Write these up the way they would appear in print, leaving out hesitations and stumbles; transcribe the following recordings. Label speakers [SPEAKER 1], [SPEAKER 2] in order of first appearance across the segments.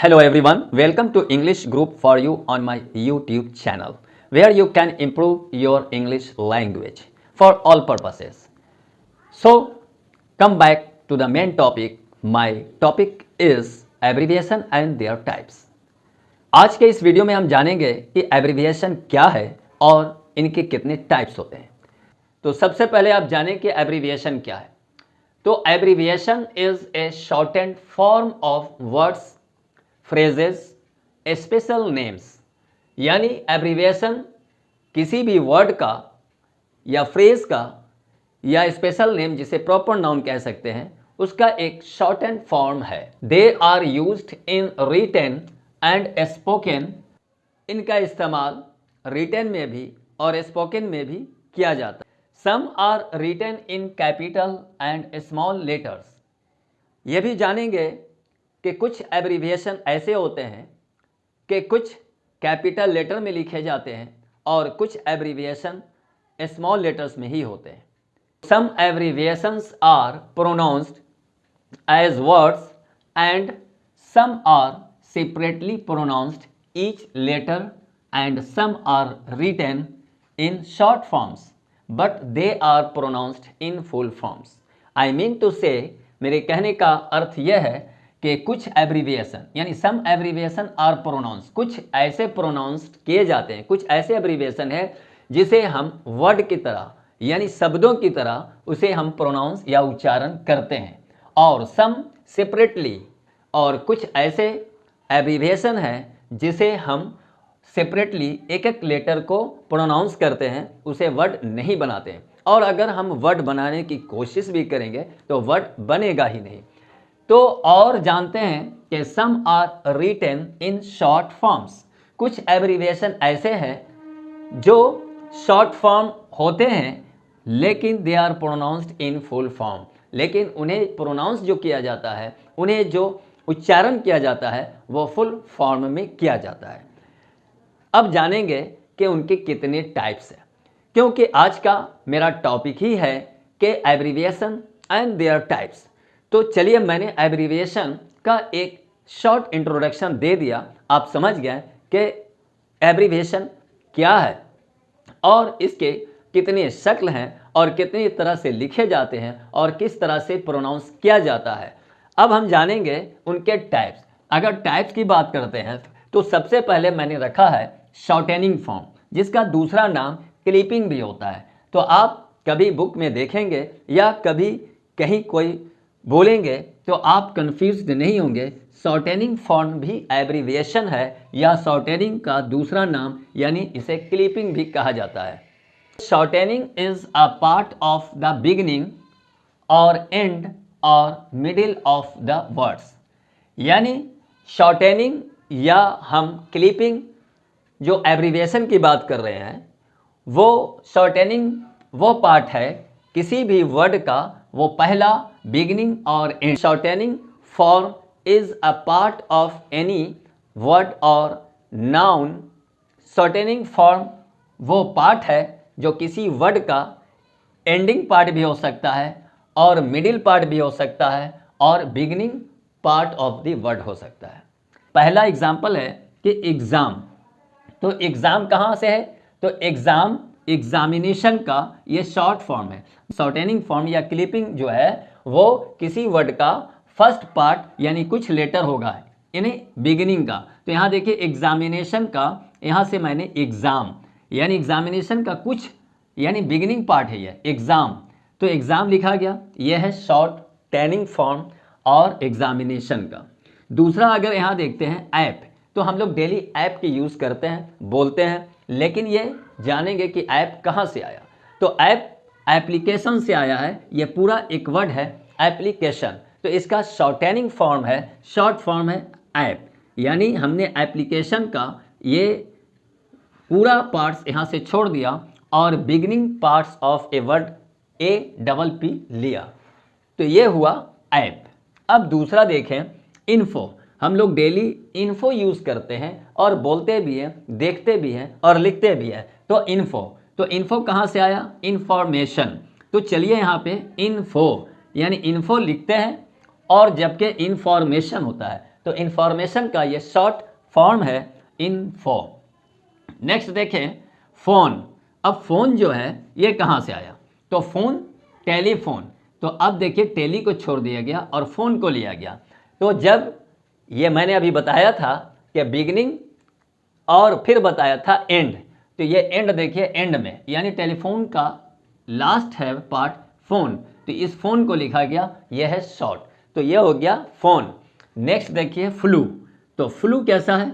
[SPEAKER 1] Hello everyone, welcome to English group for you on my YouTube channel where you can improve your English language for all purposes. So come back to the main topic. My topic is abbreviation and their types. आज के इस video में हम जानेंगे कि abbreviation क्या है और इनके कितने टाइप्स होते हैं। तो सबसे पहले आप जानें कि एब्रिविएशन क्या है। तो abbreviation is a shortened form of words, phrases, special names. यानी एब्रिविएशन किसी भी वर्ड का या फ्रेज का या स्पेशल नेम जिसे प्रॉपर नाउन कह सकते हैं उसका एक शॉर्ट एंड फॉर्म है। They are used in written and spoken. इनका इस्तेमाल रिटन में भी और स्पोकन में भी किया जाता है। Some are written in capital and small letters. ये भी जानेंगे कि कुछ एब्रिविएशन ऐसे होते हैं कि कुछ कैपिटल लेटर में लिखे जाते हैं और कुछ एब्रिविएशन स्मॉल लेटर्स में ही होते हैं। Some abbreviations are pronounced as words and some are separately pronounced each letter and some are written in short forms but they are pronounced in full forms. I mean to say, मेरे कहने का अर्थ यह है कि कुछ abbreviation यानी सम abbreviation are pronounce, कुछ ऐसे प्रोनाउंस्ड किए जाते हैं, कुछ ऐसे एब्रिविएशन है जिसे हम वर्ड की तरह यानी शब्दों की तरह उसे हम प्रोनाउंस या उच्चारण करते हैं, और सम सेपरेटली, और कुछ ऐसे एब्रिविएशन है जिसे हम सेपरेटली एक एक लेटर को प्रोनाउंस करते हैं, उसे वर्ड नहीं बनाते हैं। और अगर हम वर्ड बनाने की कोशिश भी करेंगे तो वर्ड बनेगा ही नहीं। तो और जानते हैं कि some are written in short forms. कुछ एब्रिविएशन ऐसे हैं जो शॉर्ट फॉर्म होते हैं लेकिन they are pronounced in full form, लेकिन उन्हें प्रोनाउंस जो किया जाता है, उन्हें जो उच्चारण किया जाता है वो फुल फॉर्म में किया जाता है। अब जानेंगे कि उनके कितने टाइप्स हैं, क्योंकि आज का मेरा टॉपिक ही है कि एब्रिविएशन एंड देयर टाइप्स। तो चलिए, मैंने एब्रिविएशन का एक शॉर्ट इंट्रोडक्शन दे दिया, आप समझ गए कि एब्रिविएशन क्या है और इसके कितने शक्ल हैं और कितनी तरह से लिखे जाते हैं और किस तरह से प्रोनाउंस किया जाता है। अब हम जानेंगे उनके टाइप्स। अगर टाइप्स की बात करते हैं तो सबसे पहले मैंने रखा है शॉर्टेनिंग फॉर्म, जिसका दूसरा नाम क्लिपिंग भी होता है। तो आप कभी बुक में देखेंगे या कभी कहीं कोई बोलेंगे तो आप कंफ्यूज्ड नहीं होंगे। शॉर्टेनिंग फॉर्म भी एब्रिविएशन है या शॉर्टेनिंग का दूसरा नाम यानी इसे क्लिपिंग भी कहा जाता है। Shortening is a part of the beginning और एंड और मिडिल ऑफ द वर्ड्स। यानी शॉर्टेनिंग या हम क्लिपिंग जो एब्रिविएशन की बात कर रहे हैं, वो शॉर्टेनिंग वो पार्ट है किसी भी वर्ड का, वो पहला, बिगिनिंग और end. Shortening form is a part of any word और नाउन। शॉर्टेनिंग फॉर्म वो पार्ट है जो किसी वर्ड का एंडिंग पार्ट भी हो सकता है और मिडिल पार्ट भी हो सकता है और beginning part of the word हो सकता है। पहला एग्जाम्पल है कि एग्ज़ाम। तो एग्ज़ाम कहाँ से है? तो एग्ज़ाम एग्जामिनेशन का ये शॉर्ट फॉर्म है। शॉर्टेनिंग फॉर्म या क्लिपिंग जो है वो किसी वर्ड का फर्स्ट पार्ट यानी कुछ लेटर होगा यानी बिगिनिंग का। तो यहाँ देखिए एग्जामिनेशन का, यहाँ से मैंने एग्ज़ाम यानी एग्जामिनेशन का कुछ यानी बिगिनिंग पार्ट है ये एग्ज़ाम, तो एग्ज़ाम लिखा गया। यह है शॉर्टेनिंग फॉर्म और एग्जामिनेशन का। दूसरा अगर यहाँ देखते हैं ऐप, तो हम लोग डेली ऐप की यूज़ करते हैं, बोलते हैं, लेकिन ये जानेंगे कि ऐप कहाँ से आया। तो ऐप एप्लीकेशन से आया है, ये पूरा एक वर्ड है एप्लीकेशन। तो इसका शॉर्टेनिंग फॉर्म है, शॉर्ट फॉर्म है ऐप। यानी हमने एप्लीकेशन का ये पूरा पार्ट्स यहाँ से छोड़ दिया और beginning parts of a word APP लिया, तो ये हुआ ऐप। अब दूसरा देखें इन्फो। हम लोग डेली इन्फो यूज़ करते हैं और बोलते भी हैं, देखते भी हैं और लिखते भी हैं। तो इन्फो कहाँ से आया? इंफॉर्मेशन। तो चलिए यहाँ पे इन्फो यानी इन्फो लिखते हैं और जबकि इंफॉर्मेशन होता है तो इंफॉर्मेशन का ये शॉर्ट फॉर्म है इन्फो। नेक्स्ट देखें फ़ोन। अब फ़ोन जो है ये कहाँ से आया, तो फ़ोन टेलीफोन। तो अब देखिए टेली को छोड़ दिया गया और फ़ोन को लिया गया। तो जब ये मैंने अभी बताया था कि बिगिनिंग और फिर बताया था एंड, तो ये एंड देखिए एंड में, यानी टेलीफोन का लास्ट है पार्ट फ़ोन, तो इस फ़ोन को लिखा गया, यह है शॉर्ट, तो ये हो गया फ़ोन। नेक्स्ट देखिए फ्लू। तो फ्लू कैसा है,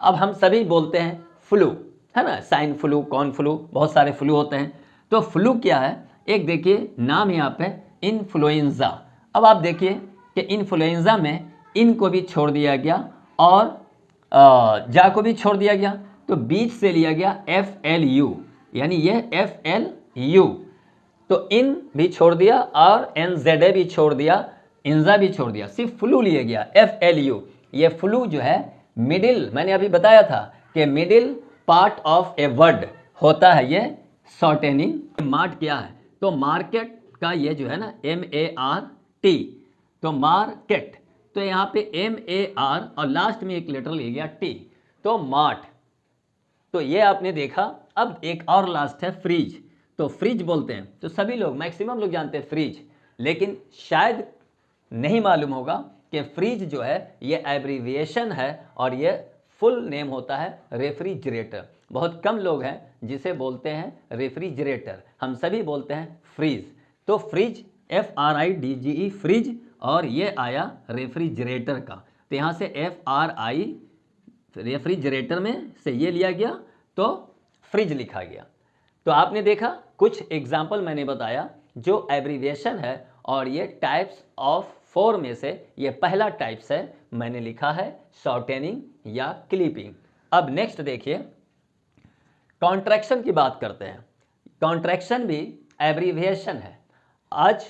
[SPEAKER 1] अब हम सभी बोलते हैं फ्लू, है ना, स्वाइन फ्लू, कॉर्न फ्लू, बहुत सारे फ्लू होते हैं। तो फ्लू क्या है, एक देखिए नाम यहाँ पे इन्फ्लुएंजा। अब आप देखिए कि इन्फ्लुएंजा में इन को भी छोड़ दिया गया और जा को भी छोड़ दिया गया, तो बीच से लिया गया FLU, यानी ये FLU, तो इन भी छोड़ दिया और NZA भी छोड़ दिया, इंजा भी छोड़ दिया, सिर्फ फ्लू लिया गया FLU। ये फ्लू जो है मिडिल, मैंने अभी बताया था कि middle part of a word होता है ये शॉर्टेनिंग। मार्ट क्या है, तो मार्केट का ये जो है ना MART, तो मार्केट, तो यहाँ पे MAR और लास्ट में एक लेटर ले गया T, तो मार्ट। तो ये आपने देखा। अब एक और लास्ट है फ्रिज। तो फ्रिज बोलते हैं, तो सभी लोग मैक्सिमम लोग जानते हैं फ्रिज, लेकिन शायद नहीं मालूम होगा कि फ्रिज जो है ये एब्रीविएशन है और ये फुल नेम होता है रेफ्रिजरेटर। बहुत कम लोग हैं जिसे बोलते हैं रेफ्रिजरेटर, हम सभी बोलते हैं फ्रिज। तो फ्रिज FRIDGE फ्रिज, और ये आया रेफ्रिजरेटर का, तो यहाँ से FRI रेफ्रिजरेटर में से ये लिया गया तो फ्रिज लिखा गया। तो आपने देखा कुछ एग्जाम्पल मैंने बताया जो एब्रीविएशन है, और ये टाइप्स ऑफ 4 में से ये पहला टाइप्स है, मैंने लिखा है शॉर्टेनिंग या क्लिपिंग। अब नेक्स्ट देखिए कॉन्ट्रैक्शन की बात करते हैं। कॉन्ट्रैक्शन भी एब्रीविएशन है। आज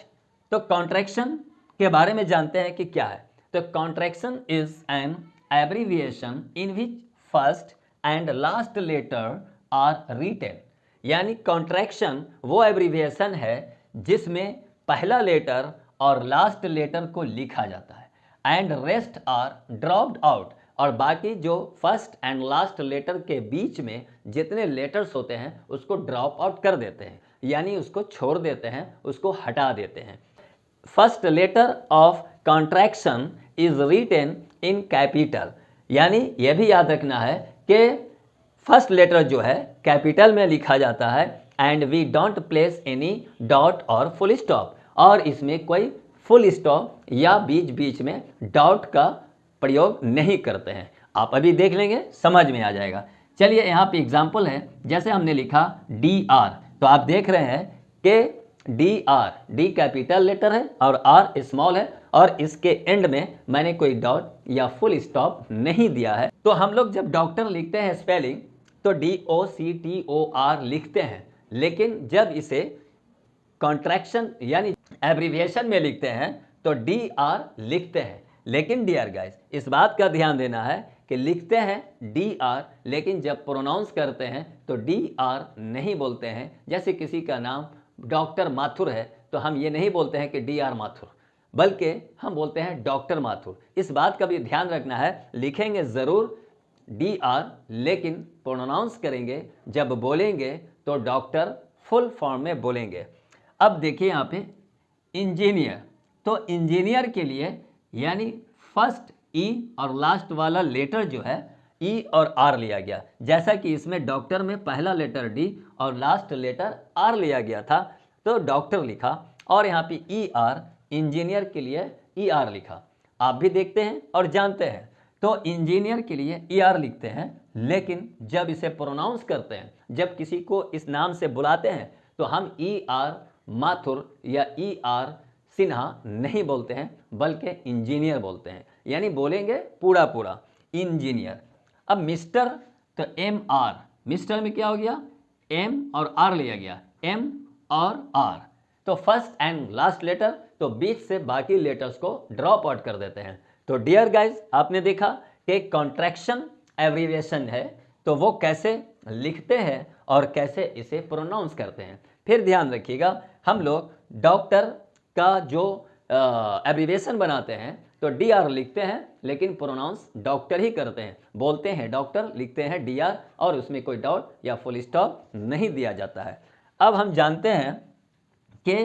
[SPEAKER 1] तो कॉन्ट्रैक्शन के बारे में जानते हैं कि क्या है। तो contraction is an abbreviation in which first and last letter are written, यानी कॉन्ट्रैक्शन वो एब्रीविएशन है जिसमें पहला लेटर और लास्ट लेटर को लिखा जाता है and rest are dropped out, और बाकी जो फर्स्ट एंड लास्ट लेटर के बीच में जितने लेटर्स होते हैं उसको ड्रॉप आउट कर देते हैं, यानी उसको छोड़ देते हैं, उसको हटा देते हैं। First letter of contraction is written in capital, यानी यह भी याद रखना है कि फर्स्ट लेटर जो है कैपिटल में लिखा जाता है and we don't place any dot और फुल स्टॉप, और इसमें कोई फुल स्टॉप या बीच बीच में डॉट का प्रयोग नहीं करते हैं। आप अभी देख लेंगे, समझ में आ जाएगा। चलिए यहाँ पे एग्जाम्पल है, जैसे हमने लिखा DR, तो आप देख रहे हैं कि DR, D कैपिटल लेटर है और R स्मॉल है, और इसके एंड में मैंने कोई डॉट या फुल स्टॉप नहीं दिया है। तो हम लोग जब डॉक्टर लिखते हैं स्पेलिंग तो DOCTOR लिखते हैं, लेकिन जब इसे कॉन्ट्रैक्शन यानी एब्रीविएशन में लिखते हैं तो DR लिखते हैं। लेकिन डियर गाइस, इस बात का ध्यान देना है कि लिखते हैं DR, लेकिन जब प्रोनाउंस करते हैं तो DR नहीं बोलते हैं। जैसे किसी का नाम डॉक्टर माथुर है तो हम ये नहीं बोलते हैं कि DR माथुर, बल्कि हम बोलते हैं डॉक्टर माथुर। इस बात का भी ध्यान रखना है, लिखेंगे ज़रूर DR, लेकिन प्रोनाउंस करेंगे जब बोलेंगे तो डॉक्टर फुल फॉर्म में बोलेंगे। अब देखिए यहाँ पे इंजीनियर, तो इंजीनियर के लिए यानी फर्स्ट E और लास्ट वाला लेटर जो है E और R लिया गया, जैसा कि इसमें डॉक्टर में पहला लेटर D और लास्ट लेटर R लिया गया था तो डॉक्टर लिखा, और यहाँ पे ER इंजीनियर के लिए ER लिखा। आप भी देखते हैं और जानते हैं, तो इंजीनियर के लिए ER लिखते हैं, लेकिन जब इसे प्रोनाउंस करते हैं, जब किसी को इस नाम से बुलाते हैं तो हम ER माथुर या ER सिन्हा नहीं बोलते हैं, बल्कि इंजीनियर बोलते हैं, यानी बोलेंगे पूरा पूरा इंजीनियर। अब मिस्टर, तो MR, मिस्टर में क्या हो गया, M और R लिया गया, M और R, तो फर्स्ट एंड लास्ट लेटर, तो बीच से बाकी लेटर्स को ड्रॉप आउट कर देते हैं। तो डियर गाइज, आपने देखा कि कॉन्ट्रैक्शन एब्रीविएशन है तो वो कैसे लिखते हैं और कैसे इसे प्रोनाउंस करते हैं। फिर ध्यान रखिएगा, हम लोग डॉक्टर का जो एब्रीविएशन बनाते हैं तो DR लिखते हैं, लेकिन प्रोनाउंस डॉक्टर ही करते हैं, बोलते हैं डॉक्टर, लिखते हैं DR, और उसमें कोई डॉट या फुल स्टॉप नहीं दिया जाता है। अब हम जानते हैं कि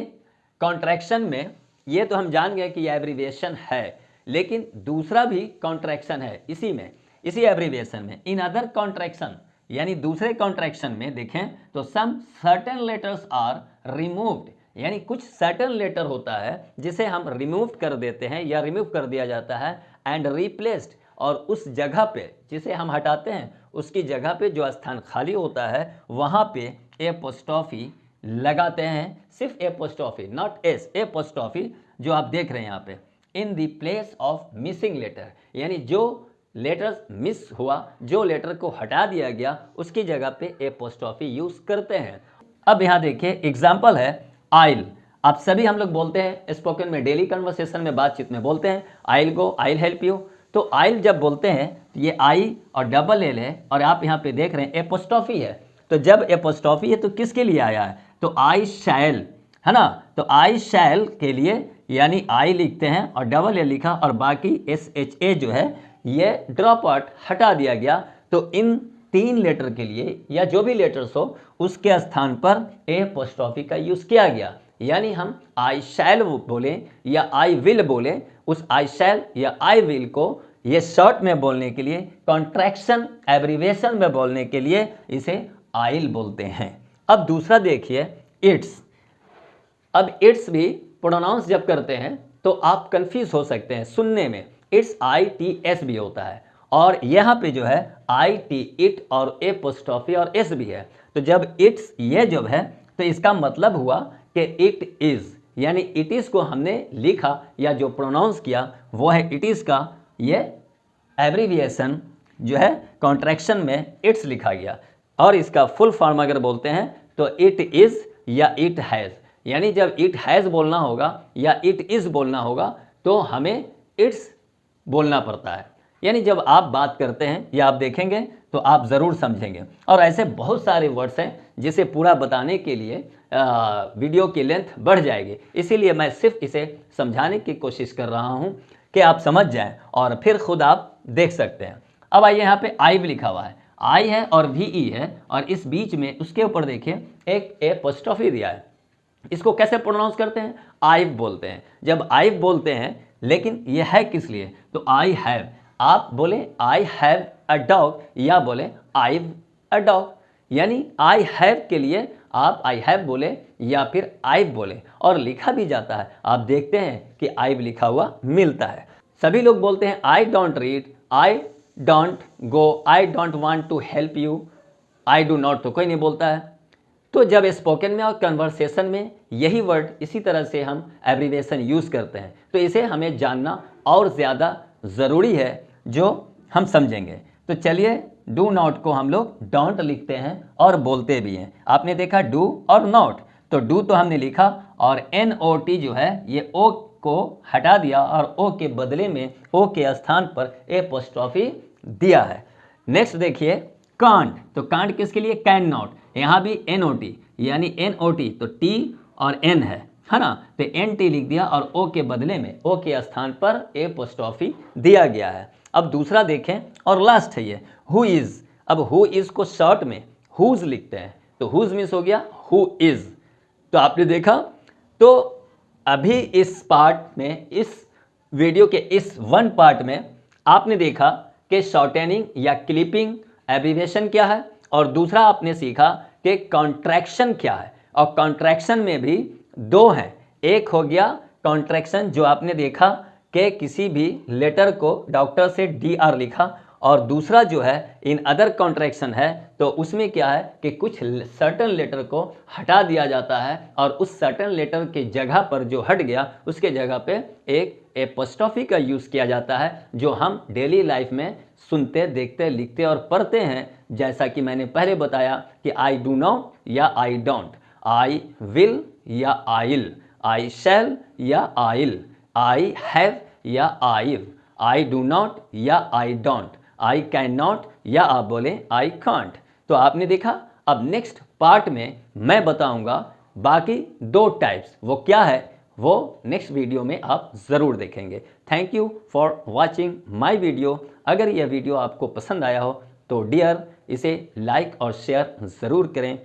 [SPEAKER 1] कॉन्ट्रैक्शन में, ये तो हम जान गए कि ये एब्रीविएशन है, लेकिन दूसरा भी कॉन्ट्रैक्शन है इसी में, इसी एब्रीविएशन में। इन अदर कॉन्ट्रैक्शन, यानी दूसरे कॉन्ट्रैक्शन में देखें तो some certain letters are removed, यानी कुछ सर्टेन लेटर होता है जिसे हम रिमूव कर देते हैं या रिमूव कर दिया जाता है, एंड रिप्लेस्ड, और उस जगह पे जिसे हम हटाते हैं उसकी जगह पे जो स्थान खाली होता है वहाँ पे एपोस्ट्रोफी लगाते हैं, सिर्फ एपोस्ट्रोफी, नॉट एस, एपोस्ट्रोफी जो आप देख रहे हैं यहाँ पे, in the place of missing letter, यानी जो लेटर मिस हुआ, जो लेटर को हटा दिया गया, उसकी जगह पे एपोस्ट्रोफी यूज करते हैं। अब यहाँ देखिए एग्जाम्पल है आइल। आप सभी हम लोग बोलते हैं स्पोकन में, डेली कन्वर्सेशन में, बातचीत में बोलते हैं आइल गो, आइल हेल्प यू। तो आइल जब बोलते हैं तो ये आई और डबल एल है, और आप यहाँ पे देख रहे हैं एपोस्ट्रोफी है। तो जब एपोस्ट्रोफी है तो किसके लिए आया है, तो आई शैल, है ना, तो आई शैल के लिए, यानी आई लिखते हैं और डबल ए लिखा, और बाकी SHA जो है ये ड्रॉप आउट हटा दिया गया। तो इन 3 लेटर के लिए या जो भी लेटर्स हो उसके स्थान पर एपोस्ट्रोफी का यूज किया गया, यानी हम आई शैल बोले या आई विल बोले, उस आई शैल या आई विल को ये शॉर्ट में बोलने के लिए, कॉन्ट्रैक्शन एब्रीविएशन में बोलने के लिए इसे आइल बोलते हैं। अब दूसरा देखिए इट्स। अब इट्स भी प्रोनाउंस जब करते हैं तो आप कंफ्यूज हो सकते हैं सुनने में, इट्स ITS भी होता है, और यहाँ पे जो है IT इट और एपोस्ट्रोफी और S भी है। तो जब इट्स ये जब है तो इसका मतलब हुआ कि इट इज, यानी इट इज को हमने लिखा या जो प्रोनाउंस किया वो है इट इज का, ये एब्रीविएशन जो है कॉन्ट्रैक्शन में इट्स लिखा गया। और इसका फुल फॉर्म अगर बोलते हैं तो इट इज या इट हैज़, यानी जब इट हैज़ बोलना होगा या इट इज बोलना होगा तो हमें इट्स बोलना पड़ता है। यानी जब आप बात करते हैं या आप देखेंगे तो आप ज़रूर समझेंगे। और ऐसे बहुत सारे वर्ड्स हैं जिसे पूरा बताने के लिए वीडियो की लेंथ बढ़ जाएगी, इसीलिए मैं सिर्फ इसे समझाने की कोशिश कर रहा हूं कि आप समझ जाएं और फिर खुद आप देख सकते हैं। अब आइए, यहाँ पे आई भी लिखा हुआ है, आई है और VE है, और इस बीच में उसके ऊपर देखिए एक एपोस्ट्रोफी दिया है। इसको कैसे प्रोनाउंस करते हैं, आइव बोलते हैं। जब आइव बोलते हैं, लेकिन ये है किस लिए, तो आई हैव, आप बोले आई हैव अ डॉग या बोले आइव अ डॉग, यानी आई हैव के लिए आप आई हैव बोले या फिर आइव बोले, और लिखा भी जाता है। आप देखते हैं कि आइव लिखा हुआ मिलता है। सभी लोग बोलते हैं I don't read, I don't go, I don't want to help you, I do not तो कोई नहीं बोलता है। तो जब स्पोकन में और कन्वर्सेशन में यही वर्ड इसी तरह से हम एब्रीविएशन यूज़ करते हैं, तो इसे हमें जानना और ज़्यादा ज़रूरी है, जो हम समझेंगे। तो चलिए, डू नॉट को हम लोग डोंट लिखते हैं और बोलते भी हैं। आपने देखा डू और नॉट, तो डू तो हमने लिखा और NOT जो है ये O को हटा दिया और O के बदले में O के स्थान पर एपोस्ट्रोफी दिया है। नेक्स्ट देखिए कांट, तो कांट किसके लिए, कैन नॉट, यहाँ भी NOT, यानी NOT तो T और N है ना, तो NT लिख दिया और O के बदले में O के स्थान पर एपोस्ट्रोफी दिया गया है। अब दूसरा देखें और लास्ट है ये हु इज। अब हु इज को शॉर्ट में हुज लिखते हैं, तो हुज मिस हो गया हु इज। तो आपने देखा, तो अभी इस पार्ट में, इस वीडियो के इस वन पार्ट में आपने देखा कि शॉर्टेनिंग या क्लिपिंग एब्रीविएशन क्या है, और दूसरा आपने सीखा कि कॉन्ट्रैक्शन क्या है। और कॉन्ट्रैक्शन में भी 2 हैं, एक हो गया कॉन्ट्रैक्शन जो आपने देखा कि किसी भी लेटर को डॉक्टर से DR लिखा, और दूसरा जो है इन अदर कॉन्ट्रैक्शन है, तो उसमें क्या है कि कुछ सर्टन लेटर को हटा दिया जाता है, और उस सर्टन लेटर के जगह पर जो हट गया उसके जगह पे एक एपोस्ट्रोफी का यूज़ किया जाता है, जो हम डेली लाइफ में सुनते, देखते, लिखते और पढ़ते हैं। जैसा कि मैंने पहले बताया कि आई डू नॉट या आई डोंट, आई विल या आइल, आई शैल या आइल, आई हैव या आइव, आई डू नॉट या I don't, I can not या आप बोले आई कांट। तो आपने देखा। अब नेक्स्ट पार्ट में मैं बताऊंगा बाकी 2 टाइप्स, वो क्या है वो नेक्स्ट वीडियो में आप ज़रूर देखेंगे। Thank you for watching my video. अगर यह वीडियो आपको पसंद आया हो तो डियर इसे लाइक और शेयर ज़रूर करें।